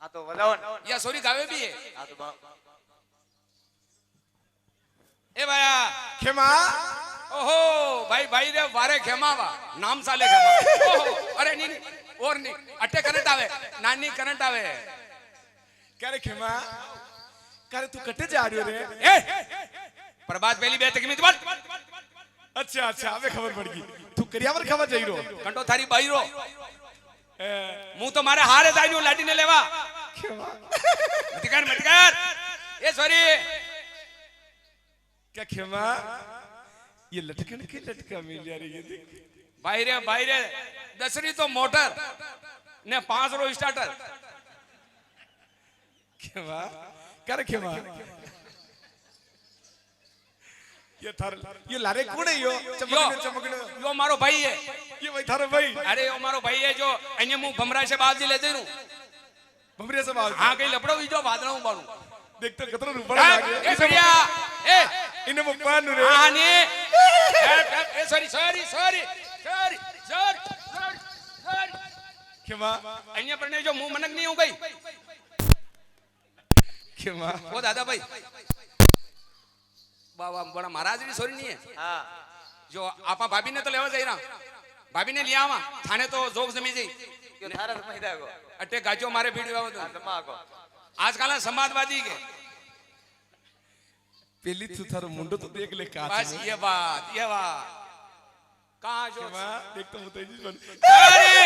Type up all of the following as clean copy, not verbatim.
हाँ तो वलावन या सॉरी गावे भी है हाँ तो ए भाया खेमा ओहो भाई भाई रे वारे खेमावा नाम साले खेमा ओहो अरे नहीं नहीं और नहीं अट्टे करंट आवे नानी करंट आवे क्या रे खेमा करे तू कटे जा रही हो रे ए प्रभात पहली बे तकमीत बोल अच्छा अच्छा हमें खबर पड़ गई तू करियावर खबर जाई रो कंटो थारी बाई रो मुंह तो मारे हारे जाई नो लाडी ने लेवा खेमा मटकर ए सॉरी क्या खेमा ये लटकन के लटका मिल जा रही है देख भाई रे दसरी तो मोटर ने 5 रो स्टार्टर खेमा कर खेमा ये लारे कौन है यो चमकने यो मारो भाई है ये भाई थारो भाई अरे यो मारो भाई है जो अन्य मुंह भमरा से बाजी ले देनु भमरिया से बात हां कई लपड़ो जो बादरा हूं बाणू देख तो कितना रुपड़ा लागे ए बढ़िया ए इने मुपान रे हां ने ए सॉरी खेमा अन्य पढ़ने जो मुंह मनक नहीं हो गई खेमा वो दादा भाई बाबा बड़ा महाराज जी सॉरी नहीं है हाँ जो आपा भाभी ने तो लेवा जाई ना भाभी ने लिया आवा थाने तो जोग जमी जाई क्यों थारा महिदा को अट्टे गाजो मारे वीडियो आवे तो हाँ तो माँ को आजकल समाजवादी के पहली तू थारो मुंडो तो देख ले का बस ये बात कहां जो खेमा देख तो मुते जी अरे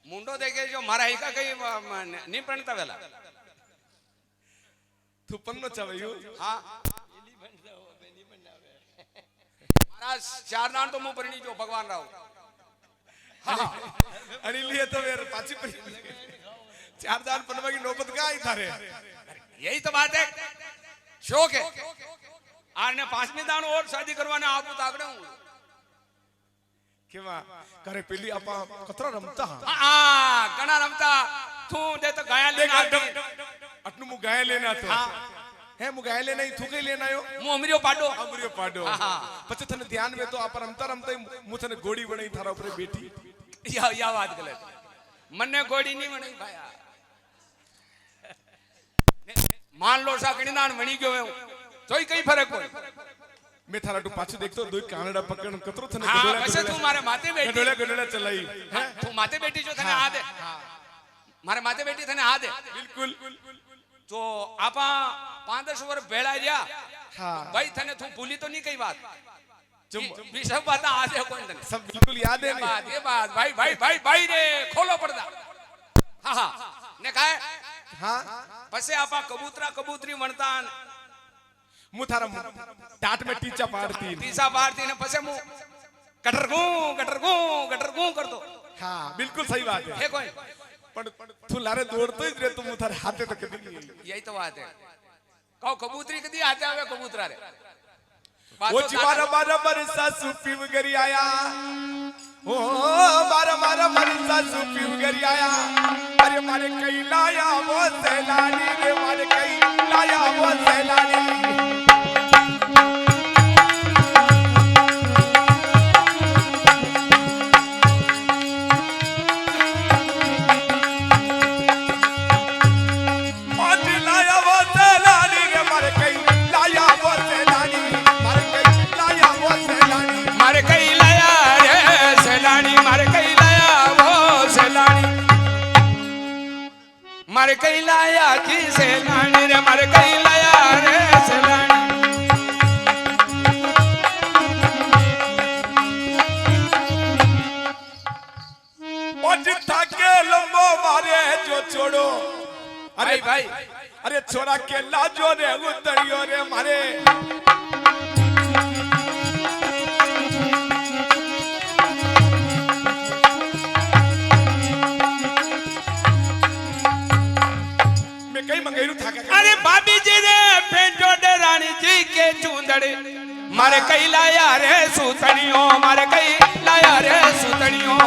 मुंडो देखे जो मारा ही का कहीं नहीं प्रणता वेला तू पन्नो चावयो हाँ महाराज 4 दान तो मुंह परणी जो भगवान राव हाँ आणि लिए तो यार पाची पर 4 दान पनवा की नौबत का आई थारे यही तो बात है शौक है आर ने 5वें दान और शादी करवाने आप तागड़े हूं केवा करे पहली आपा कतरा रमता हां गणा रमता तू दे तो गाया लेना अटनु मु गाय लेना तो है मु गाय लेना ही थूके लेना यो मु अमरियो पाडो हां पछे तने ध्यान में तो आप रमता रमता मु तने गोड़ी बनाई थारा ऊपर बैठी या बात गलत मन्ने गोड़ी नहीं बनाई भाया मान लो साकणी दान वणी गयो हूं तोई कई फर्क कोई मैं थारा टू पाछे देखतो दो कानड़ा पकड़ कतरो थने हां वैसे तू मारे माथे बैठी गडोला चलाई तू माथे बैठी जो थने आ दे मारे माथे बैठी थने आ दे बिल्कुल तो आपा 5-10 वर्ष भेड़ा रिया हां भाई थने तू भूली तो नहीं कई बात भी सब बात आ दे कोई थने सब बिल्कुल याद है ये बात भाई रे खोलो पर्दा हां ने कहा हां पसे आपा कबूतरी वणतान मु थारा टाट में टीचा पाड़ती ने पसे मु कटरगू कर दो हां बिल्कुल सही बात है कोई पण तू लारे दौड़तो ही रे तू थारे हाथे तक नहीं यही तो बात है कहो कबूतरी कदी हाथे आवे कबूतरा रे ओ चिबारा मारा बरसा सुपी गरी आया ओ मारा बरसा सुपी गरी आया अरे मारे कई लाया वो सैलानी रे मारे कई लाया वो सैलानी मारे कई लाया की सैलानी रे मारे कई लाया रे सैलानी जिथा के लंबो मारे जो छोड़ो अरे भाई अरे छोरा के लाजो रे उतरियो रे मारे अरे भाभी जी रे पेंटो रानी जी के चूंदड़े मारे कई लाया रे सूतनियो मारे कई लाया रे सूतनियो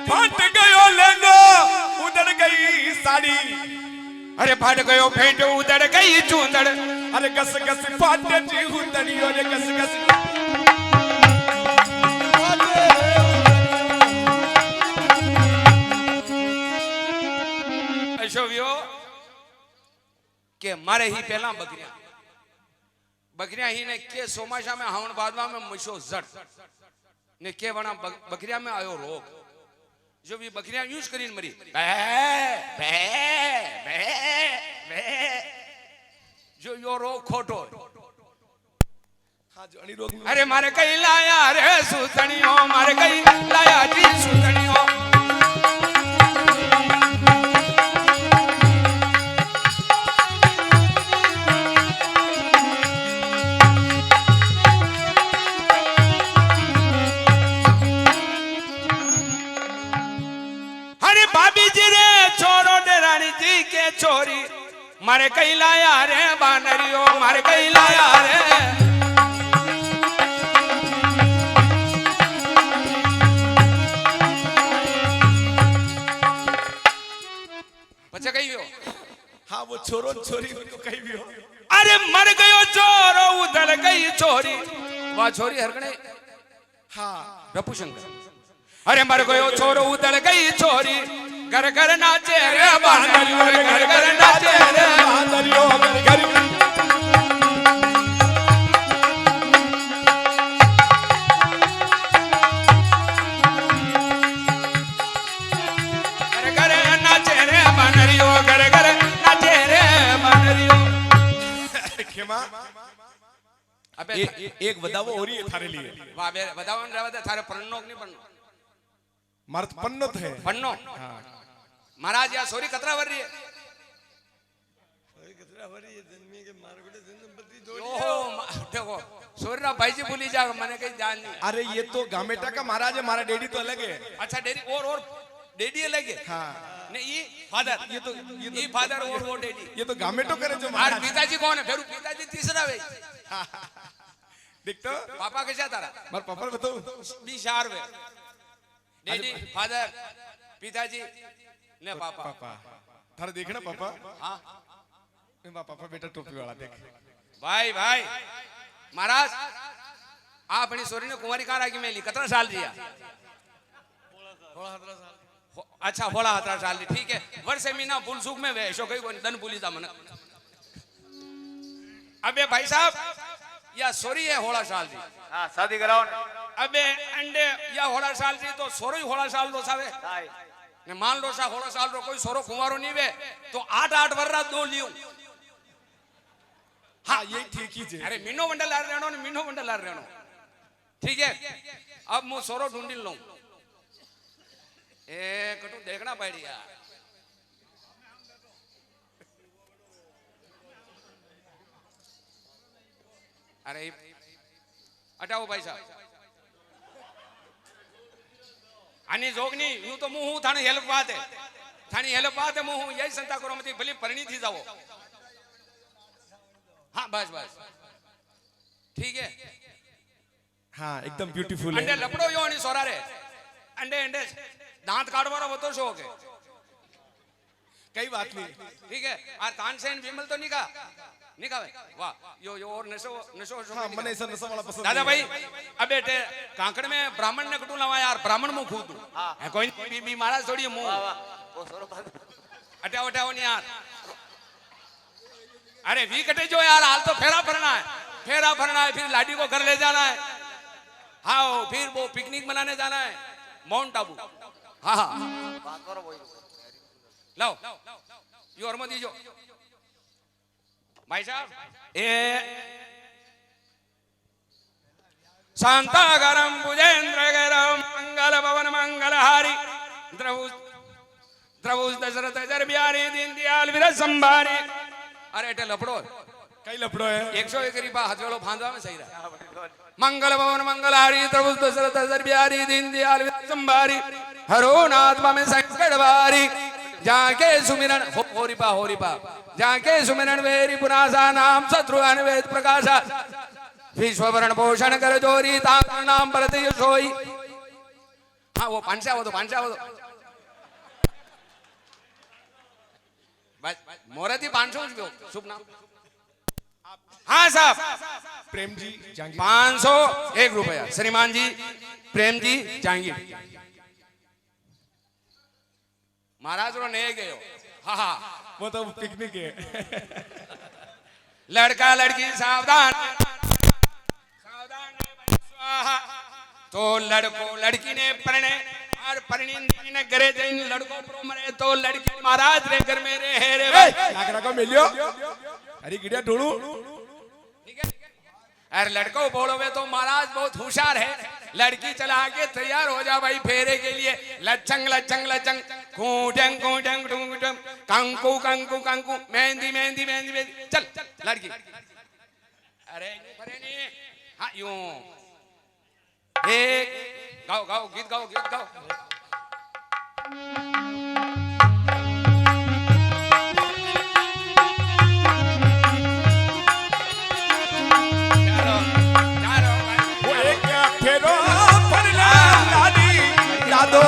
फट गयो लेनो उधर अरे फाट गयो फेंटो उदड़ गई चूंदड़ अरे गस गस फाटे जी हुंदड़ियो रे गस गस अशोवियो के मारे ही पहला बकरियां बकरियां ही ने के सोमाशा में हावण बादमा में मशो जट ने के वणा बकरियां में आयो रोग जो भी बकरियां यूज करीन मरी बे बे बे बे जो यो रोग खोटो हां जो अणी रोग अरे मारे कई लाया रे सुतणियो मारे कई लाया जी सुतणियो भाभी जी रे छोरो डेरानी जी के छोरी मारे कई लाया रे बानरियो मारे कई लाया रे बच्चा कही हो हाँ वो छोरो छोरी उनको कही भी हो अरे मर गयो चोरो उधड़ गई छोरी वाह छोरी हरगणे हाँ रपुशंकर अरे मर गयो छोरो उधड़ गई छोरी घर घर नाचे रे बांदरियो घर घर नाचे रे बांदरियो घर घर घर घर नाचे रे बांदरियो घर घर नाचे रे बांदरियो खेमा अबे एक बताओ और ये थारे लिए वाह बे बताओ ने रहते थारे पन्नो नहीं पन्नो मर्द पन्नो थे पन्नो हां महाराज या सोरी कतरा वर रही है सोरी कतरा वर रही है जन्मी के मारगुड़े जन्मपति दो ओहो देखो सोरी ना भाई जी भूली जा मैंने कहीं जान नहीं अरे ये तो गामेटा का महाराज है हमारा डैडी तो अलग है अच्छा डैडी और डैडी अलग है हाँ नहीं ये फादर ये फादर और वो डैडी ये तो गामेटो करे जो और महाराज पिताजी कौन है फिर पिताजी तीसरा वे देख तो पापा कैसा तारा मार पापा बताओ बी शार वे डैडी फादर पिताजी ने पापा पापा थारे देखना पापा हाँ मेरा पापा बेटा टोपी वाला देख भाई भाई महाराज आप अपनी सोरी ने कुंवारी कहाँ राखी मेली कितना साल दिया 16 साल अच्छा 16 साल दी ठीक है वर्ष महीना फूल सुख में वे शो कई दन पुली था मन अबे भाई साहब या सोरी है 16 साल दी हां शादी कराओ अबे अंडे या 16 साल दी तो सोरो ही 16 साल दो सावे ने मान लो सा 16 साल रो कोई सोरो कुंवारो नहीं वे तो 8 वर्रा दो लियो हाँ ये ठीक ही है अरे मीनो मंडल लार रहनो ने मीनो मंडल लार रहनो ठीक है अब मु सोरो ढूंढी लूं ए कटू देखना पड़ी यार अरे हटाओ भाई साहब आणि जोगनी यूं तो मुंह थाने हेल्प बात है थानी हेल्प बात है मुंह यही संता करो मत भली परणी थी जाओ हाँ बस बस ठीक है हाँ एकदम ब्यूटीफुल अंडे लपड़ो यो आणि सोरा रे अंडे अंडे दांत काटवारो वो तो शौक है कई बात नहीं ठीक है और तानसेन विमल तो निका निका वाह यो और नशो नशो हाँ मने ऐसा नशा वाला पसंद दादा भाई अब बेटे कांकड़ में ब्राह्मण ने कटू लावा यार ब्राह्मण मुंह खूब दूं है कोई भी महाराज थोड़ी मुंह वो सोरो बात हटाओ हटाओ नहीं यार अरे वी कटे जो यार हाल तो फेरा भरना है फिर लाडी को घर ले जाना है हाँ फिर वो पिकनिक मनाने जाना है माउंट आबू हाँ हाँ बात करो वही लाओ यो और मत दीजो भाई साहब ए शांतागरम भुजेंद्रगरम मंगल भवन मंगलहारी द्रवुस दशरथ जरबियारी दीनदयाल विरस संभारी अरे एटे लपड़ो कई लपड़ो है 101 रिपा हथेलो फांदवा में सही रहा मंगल भवन मंगलहारी द्रवुस दशरथ जरबियारी दीनदयाल विरस संभारी हरो नाथ में संकटवारी जाके सुमिरन हो रिपा जाके सुमिरन वेरी पुनासा नाम शत्रुघ्न वेद प्रकाशा विश्ववरण पोषण कर जोरी तांग नाम परत सोई हाँ वो पांचा वो तो बस मोरती 500 रुपये शुभ नाम। हाँ साहब प्रेम जी जांगीर 501 रुपया श्रीमान जी प्रेम जी जांगीर महाराज रो नहीं गयो। हाँ हाँ वो तो पिकनिक है। लड़का लड़की सावधान सावधान स्वाहा। तो लड़को लड़की ने परणे और परिणींदी ने घरे जईन लड़को प्रो मरे तो लड़की महाराज रे घर में रे हे रे भाई लाकड़ा को मिलियो अरे गिड़िया ढूंढू। ठीक है अरे लड़को बोलोगे तो महाराज बहुत होशियार है। लड़की चला के तैयार हो जा भाई फेरे के लिए। लचंग लचंग लचंग कूटंग कूटंग कूटंग कंकु कंकु कंकु मेहंदी मेहंदी मेहंदी मेहंदी चल लड़की। अरे नहीं हाँ यूं एक गाओ गाओ गीत गाओ गीत गाओ। वो एक फेरो फरला लाडी यादो